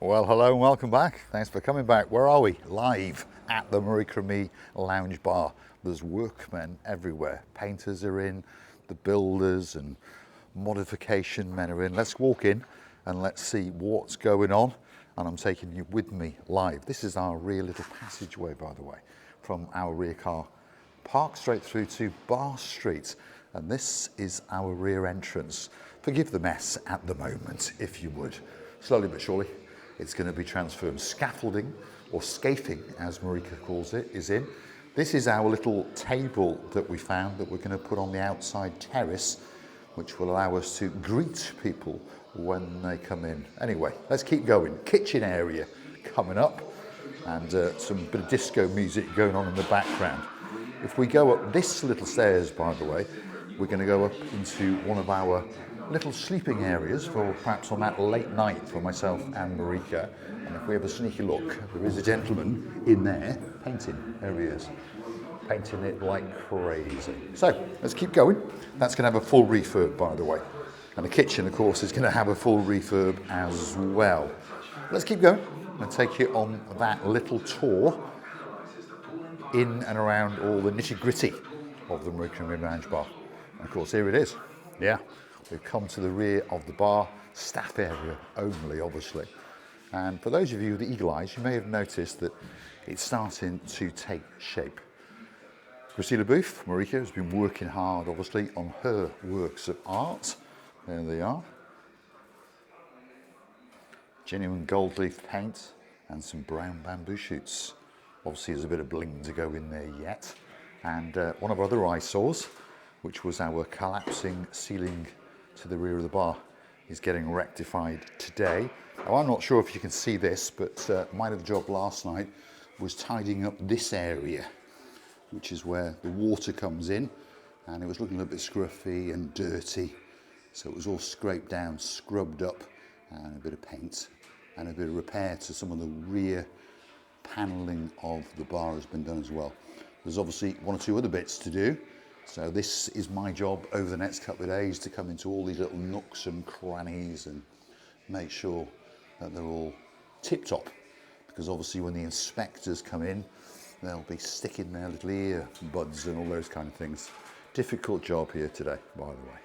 Well, hello and welcome back. Thanks for coming back. Where are we? Live at the Marika Lounge Bar. There's workmen everywhere. Painters are in, the builders and modification men are in. Let's walk in and let's see what's going on. And I'm taking you with me live. This is our rear little passageway, by the way, from our rear car park straight through to Bar Street. And this is our rear entrance. Forgive the mess at the moment, if you would. Slowly but surely, it's going to be transformed. Scaffolding, or scafing as Marika calls it, is in. This is our little table that we found that we're going to put on the outside terrace, which will allow us to greet people when they come in. Anyway, let's keep going. Kitchen area coming up, and some bit of disco music going on in the background. If we go up this little stairs, by the way, we're going to go up into one of our little sleeping areas for perhaps on that late night for myself and Marika. And if we have a sneaky look, there is a gentleman in there painting. There he is, painting it like crazy. So let's keep going. That's going to have a full refurb, by the way. And the kitchen, of course, is going to have a full refurb as well. Let's keep going. I'll take you on that little tour in and around all the nitty-gritty of the Marika Lounge Bar. And of course, here it is. Yeah. We've come to the rear of the bar, staff area only, obviously. And for those of you with eagle eyes, you may have noticed that it's starting to take shape. Christina Booth, Marika, has been working hard, obviously, on her works of art. There they are. Genuine gold leaf paint and some brown bamboo shoots. Obviously, there's a bit of bling to go in there yet. And one of our other eyesores, which was our collapsing ceiling to the rear of the bar, is getting rectified today. Now, I'm not sure if you can see this, but my little job last night was tidying up this area, which is where the water comes in, and it was looking a little bit scruffy and dirty. So it was all scraped down, scrubbed up, and a bit of paint and a bit of repair to some of the rear panelling of the bar has been done as well. There's obviously one or two other bits to do. So this is my job over the next couple of days, to come into all these little nooks and crannies and make sure that they're all tip-top. Because obviously when the inspectors come in, they'll be sticking their little ear buds and all those kind of things. Difficult job here today, by the way.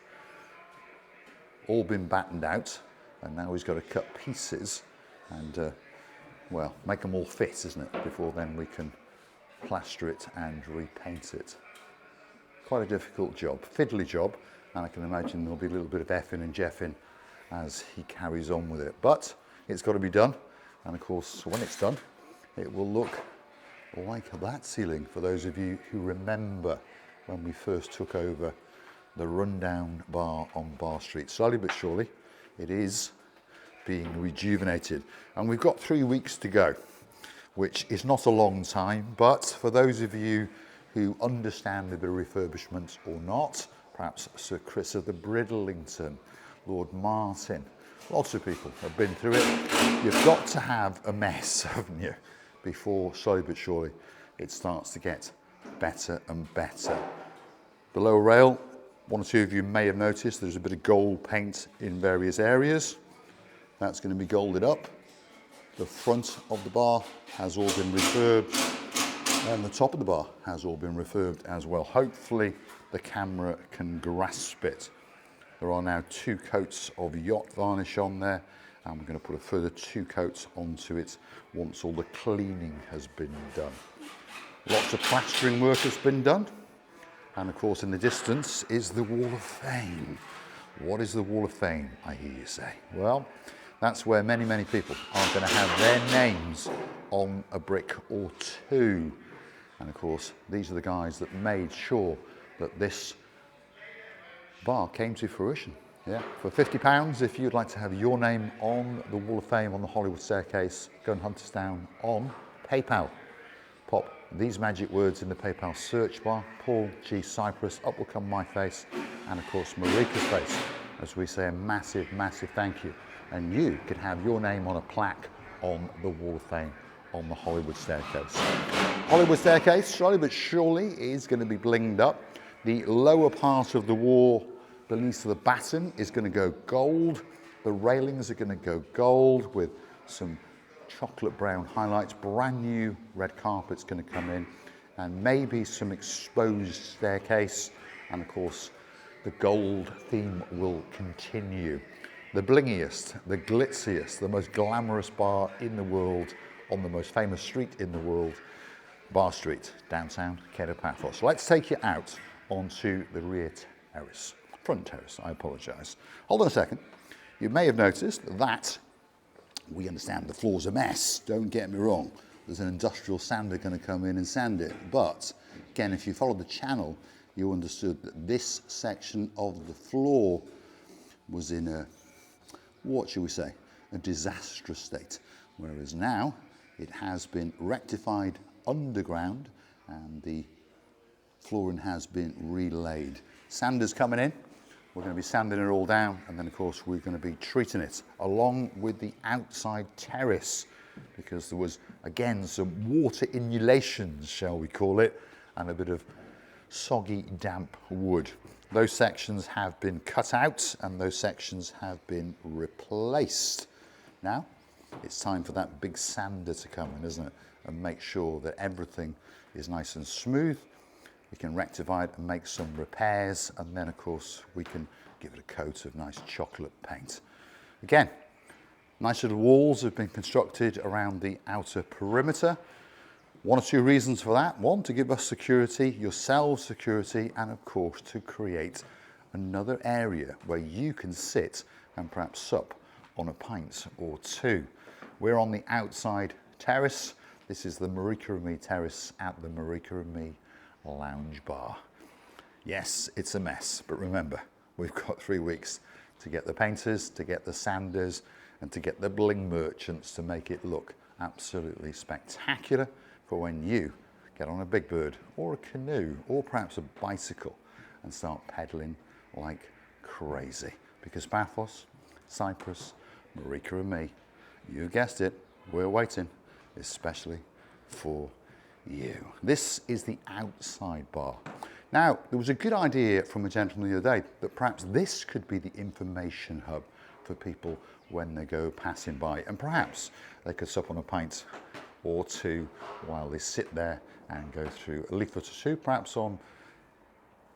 All been battened out, and now he's got to cut pieces and, well, make them all fit, isn't it? Before then we can plaster it and repaint it. Quite a difficult job, fiddly job, and I can imagine there'll be a little bit of effing and jeffing as he carries on with it. But it's got to be done, and of course, when it's done, it will look like that ceiling. For those of you who remember when we first took over the rundown bar on Bar Street, slowly but surely, it is being rejuvenated. And we've got 3 weeks to go, which is not a long time, but for those of you who understand a bit of refurbishment or not, perhaps Sir Chris of the Bridlington, Lord Martin, lots of people have been through it. You've got to have a mess, haven't you, before slowly but surely it starts to get better and better. Below rail, one or two of you may have noticed there's a bit of gold paint in various areas. That's going to be golded up. The front of the bar has all been refurbed, and the top of the bar has all been refurbed as well. Hopefully the camera can grasp it. There are now 2 coats of yacht varnish on there, and we're going to put a further 2 coats onto it once all the cleaning has been done. Lots of plastering work has been done, and of course in the distance is the Wall of Fame. What is the Wall of Fame, I hear you say? Well, that's where many, many people are going to have their names on a brick or 2. And of course, these are the guys that made sure that this bar came to fruition. Yeah, for £50, if you'd like to have your name on the Wall of Fame on the Hollywood staircase, go and hunt us down on PayPal. Pop these magic words in the PayPal search bar, Paul G. Cyprus, up will come my face, and of course Marika's face, as we say a massive, massive thank you. And you could have your name on a plaque on the Wall of Fame on the Hollywood staircase. Hollywood staircase, slowly but surely, is going to be blinged up. The lower part of the wall beneath the batten is going to go gold. The railings are going to go gold with some chocolate brown highlights, brand new red carpet's going to come in, and maybe some exposed staircase, and of course the gold theme will continue. The blingiest, the glitziest, the most glamorous bar in the world, on the most famous street in the world, Bar Street, downtown Kato Paphos. Let's take you out onto the rear terrace, front terrace, I apologise. Hold on a second. You may have noticed that we understand the floor's a mess, don't get me wrong. There's an industrial sander going to come in and sand it. But again, if you follow the channel, you understood that this section of the floor was in a, what shall we say, a disastrous state. Whereas now it has been rectified underground and the flooring has been relaid. Sander's coming in. We're going to be sanding it all down, and then of course we're going to be treating it along with the outside terrace, because there was again some water inulations, shall we call it, and a bit of soggy damp wood. Those sections have been cut out and those sections have been replaced. Now it's time for that big sander to come in, isn't it, and make sure that everything is nice and smooth. We can rectify it and make some repairs, and then of course we can give it a coat of nice chocolate paint. Again, nice little walls have been constructed around the outer perimeter. One or two reasons for that. One, to give us security, yourselves security, and of course to create another area where you can sit and perhaps sup on a pint or two. We're on the outside terrace. This is the Marika and Me terrace at the Marika and Me Lounge Bar. Yes, it's a mess, but remember, we've got 3 weeks to get the painters, to get the sanders, and to get the bling merchants to make it look absolutely spectacular for when you get on a big bird or a canoe or perhaps a bicycle and start pedaling like crazy. Because Paphos, Cyprus, Marika and me, you guessed it, we're waiting, especially for you. This is the outside bar. Now, there was a good idea from a gentleman the other day that perhaps this could be the information hub for people when they go passing by, and perhaps they could sup on a pint or two while they sit there and go through a leaflet or two, perhaps on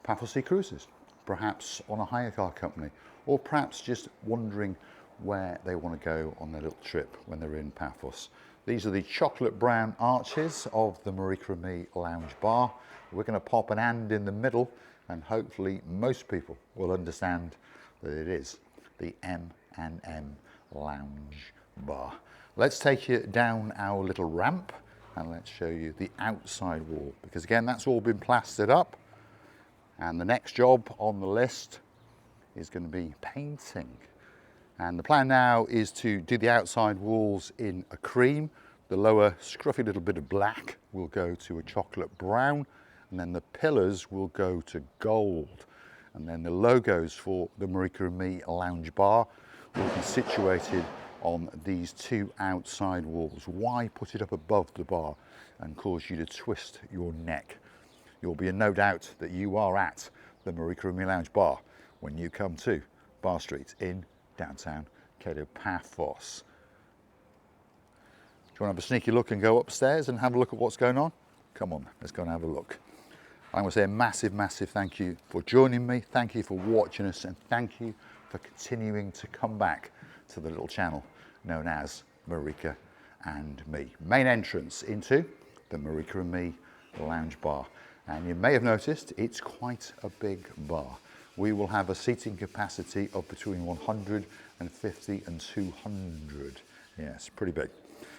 Paphos Sea Cruises, perhaps on a hire car company, or perhaps just wondering where they want to go on their little trip when they're in Paphos. These are the chocolate brown arches of the Marika and Me Lounge Bar. We're going to pop an and in the middle, and hopefully most people will understand that it is the M&M Lounge Bar. Let's take you down our little ramp and let's show you the outside wall, because again, that's all been plastered up, and the next job on the list is going to be painting. And the plan now is to do the outside walls in a cream. The lower scruffy little bit of black will go to a chocolate brown, and then the pillars will go to gold. And then the logos for the Marika and Me Lounge Bar will be situated on these two outside walls. Why put it up above the bar and cause you to twist your neck? You'll be in no doubt that you are at the Marika and Me Lounge Bar when you come to Bar Street in downtown Kato Paphos. Do you want to have a sneaky look and go upstairs and have a look at what's going on? Come on, let's go and have a look. I want to say a massive, massive thank you for joining me. Thank you for watching us, and thank you for continuing to come back to the little channel known as Marika and Me. Main entrance into the Marika and Me Lounge Bar. And you may have noticed it's quite a big bar. We will have a seating capacity of between 150 and 200. Yes, pretty big.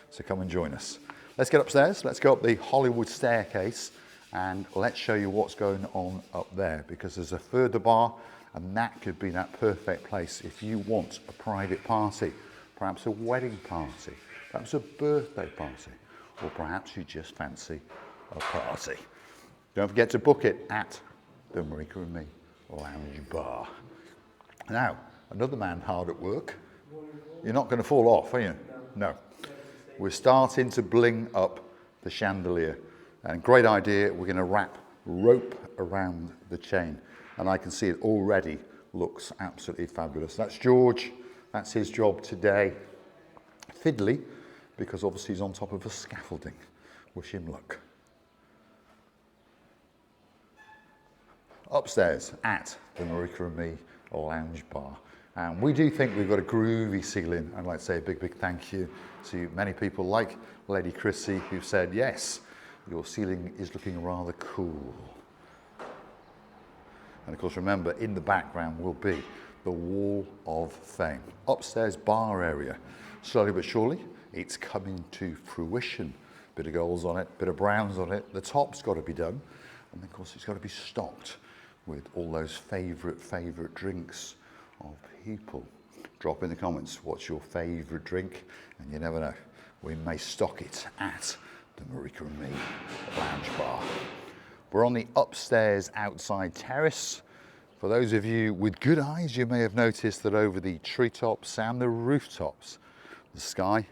So come and join us. Let's get upstairs. Let's go up the Hollywood staircase and let's show you what's going on up there, because there's a further bar, and that could be that perfect place if you want a private party, perhaps a wedding party, perhaps a birthday party, or perhaps you just fancy a party. Don't forget to book it at the Marika and Me Lounge Bar. Now, another man hard at work. You're not going to fall off, are you? No. We're starting to bling up the chandelier. And great idea, we're going to wrap rope around the chain. And I can see it already looks absolutely fabulous. That's George, that's his job today. Fiddly because obviously he's on top of a scaffolding. Wish him luck. Upstairs at the Marika and Me lounge bar. And we do think we've got a groovy ceiling. I'd like to say a big, big thank you to many people like Lady Chrissy who said, yes, your ceiling is looking rather cool. And of course, remember, in the background will be the Wall of Fame. Upstairs bar area. Slowly but surely, it's coming to fruition. Bit of golds on it, bit of browns on it. The top's got to be done. And of course, it's got to be stocked with all those favourite drinks of people. Drop in the comments what's your favourite drink, and you never know, we may stock it at the Marika and Me lounge bar. We're on the upstairs outside terrace. For those of you with good eyes, you may have noticed that over the treetops and the rooftops, the sky,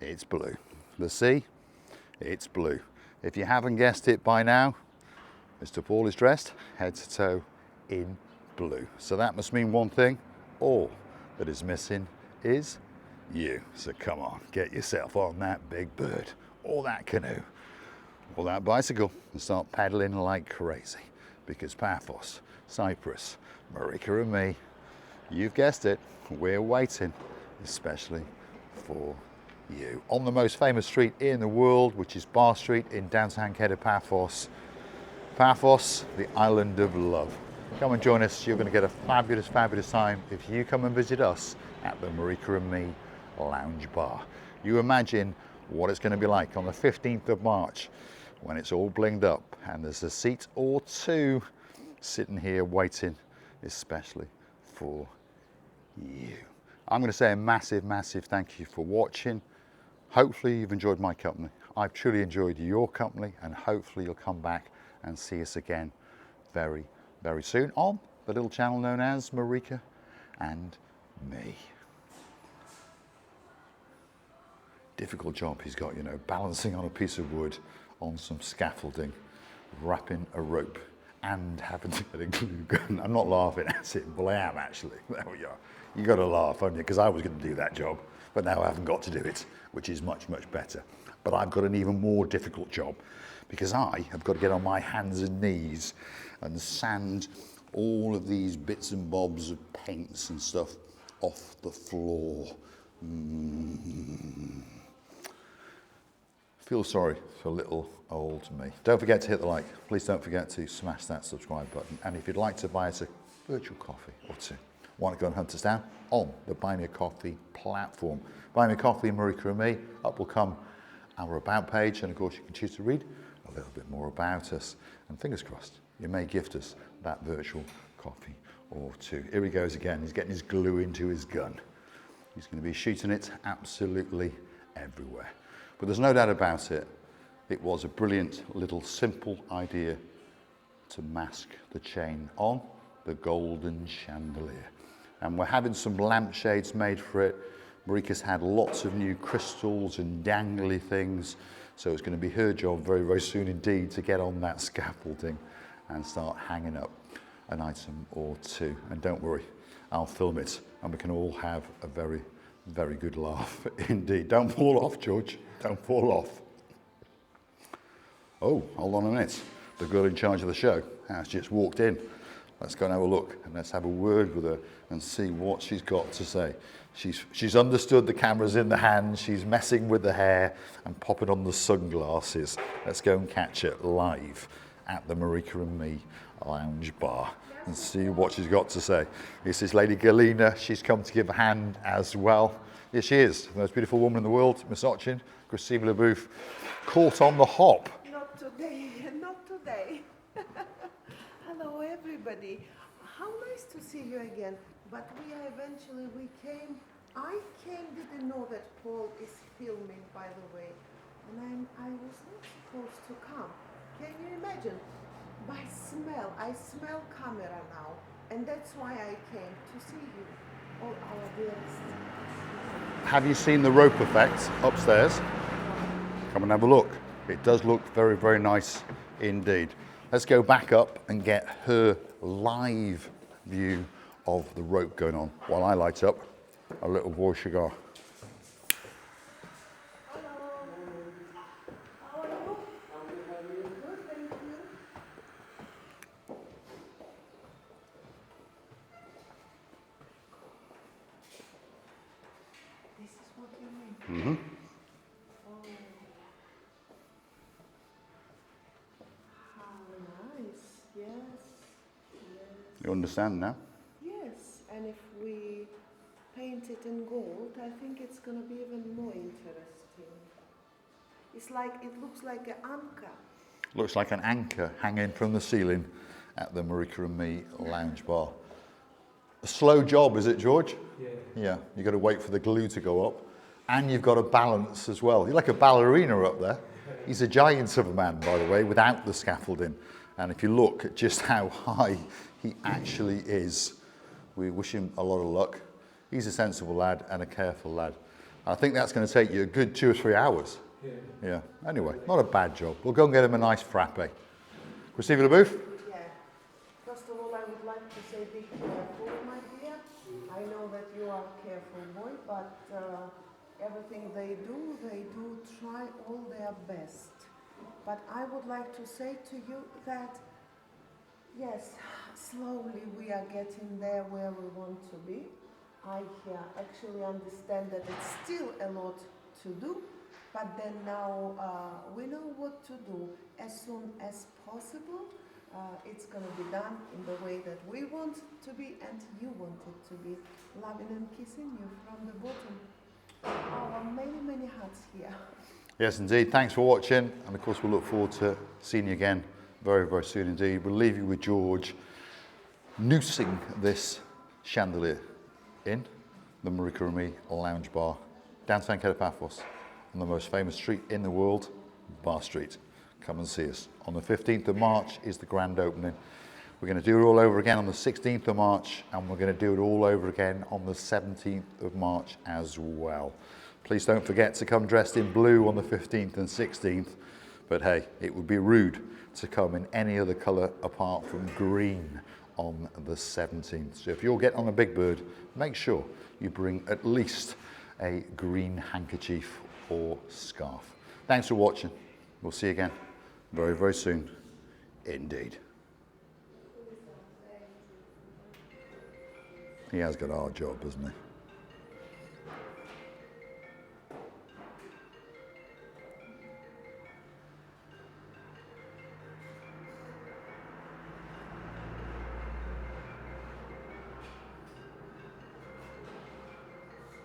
it's blue. The sea, it's blue. If you haven't guessed it by now, Mr. Paul is dressed head to toe in blue. So that must mean one thing, all that is missing is you. So come on, get yourself on that big bird, or that canoe, or that bicycle, and start pedaling like crazy. Because Paphos, Cyprus, Marika and me, you've guessed it, we're waiting, especially for you. On the most famous street in the world, which is Bar Street in downtown Kato Paphos. Paphos, the island of love. Come and join us. You're going to get a fabulous, fabulous time if you come and visit us at the Marika and Me lounge bar. You imagine what it's going to be like on the 15th of March when it's all blinged up and there's a seat or two sitting here waiting, especially for you. I'm going to say a massive, massive thank you for watching. Hopefully you've enjoyed my company. I've truly enjoyed your company, and hopefully you'll come back and see us again very, very soon on the little channel known as Marika and Me. Difficult job he's got, you know, balancing on a piece of wood on some scaffolding, wrapping a rope and having to get a glue gun. I'm not laughing at it, but I am actually. There we are. You got to laugh, haven't you? Because I was going to do that job, but now I haven't got to do it, which is much, much better. But I've got an even more difficult job because I have got to get on my hands and knees and sand all of these bits and bobs of paints and stuff off the floor. Feel sorry for little old me. Don't forget to hit the like. Please don't forget to smash that subscribe button. And if you'd like to buy us a virtual coffee or two, why not go and hunt us down on the Buy Me a Coffee platform. Buy Me a Coffee and Marika and Me. Up will come our about page, and of course you can choose to read a little bit more about us. And fingers crossed, you may gift us that virtual coffee or two. Here he goes again. He's getting his glue into his gun. He's going to be shooting it absolutely everywhere. But there's no doubt about it, it was a brilliant little simple idea to mask the chain on the golden chandelier. And we're having some lampshades made for it. Marika's had lots of new crystals and dangly things, so it's going to be her job very, very soon indeed to get on that scaffolding and start hanging up an item or two. And don't worry, I'll film it and we can all have a very, very good laugh indeed. Don't fall off, George. Don't fall off. Oh, hold on a minute. The girl in charge of the show has just walked in. Let's go and have a look and let's have a word with her and see what she's got to say. She's understood the camera's in the hand. She's messing with the hair and popping on the sunglasses. Let's go and catch it live at the Marika and Me lounge bar and see what she's got to say. This is Lady Galina. She's come to give a hand as well. Here she is, the most beautiful woman in the world, Miss Ochin, Christine LaBouffe, caught on the hop. Not today, not today. Hello everybody. How nice to see you again. But we came, I didn't know that Paul is filming, by the way. And I was not supposed to come. Can you imagine? By smell, I smell camera now. And that's why I came to see you, all our guests. Have you seen the rope effect upstairs? Come and have a look. It does look very, very nice indeed. Let's go back up and get her live view of the rope going on while I light up a little boy cigar. You understand now? Yes, and if we paint it in gold, I think it's going to be even more interesting. It's like, it looks like an anchor. Looks like an anchor hanging from the ceiling at the Marika and Me lounge bar. A slow job, is it, George? Yeah. Yeah, you've got to wait for the glue to go up. And you've got to balance as well. You're like a ballerina up there. He's a giant of a man, by the way, without the scaffolding. And if you look at just how high he actually is, we wish him a lot of luck. He's a sensible lad and a careful lad. I think that's going to take you a good 2 or 3 hours. Yeah. Yeah, anyway, not a bad job. We'll go and get him a nice frappe. Christine LeBouf? Yeah. First of all, I would like to say be careful, my dear. I know that you are a careful boy, but everything they do try all their best. But I would like to say to you that, yes, slowly we are getting there where we want to be. I actually understand that it's still a lot to do, but then now we know what to do. As soon as possible, it's going to be done in the way that we want it to be and you want it to be. Loving and kissing you from the bottom. Our many, many hearts here. Yes, indeed. Thanks for watching. And of course, we'll look forward to seeing you again very, very soon indeed. We'll leave you with George noosing this chandelier in the Marika and Me lounge bar, downtown Kato Paphos, on the most famous street in the world, Bar Street. Come and see us. On the 15th of March is the grand opening. We're going to do it all over again on the 16th of March, and we're going to do it all over again on the 17th of March as well. Please don't forget to come dressed in blue on the 15th and 16th, but hey, it would be rude to come in any other colour apart from green on the 17th. So if you're getting on a big bird, make sure you bring at least a green handkerchief or scarf. Thanks for watching. We'll see you again very, very soon indeed. He has got a hard job, hasn't he?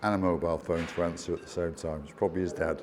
And a mobile phone to answer at the same time. It's probably his dad.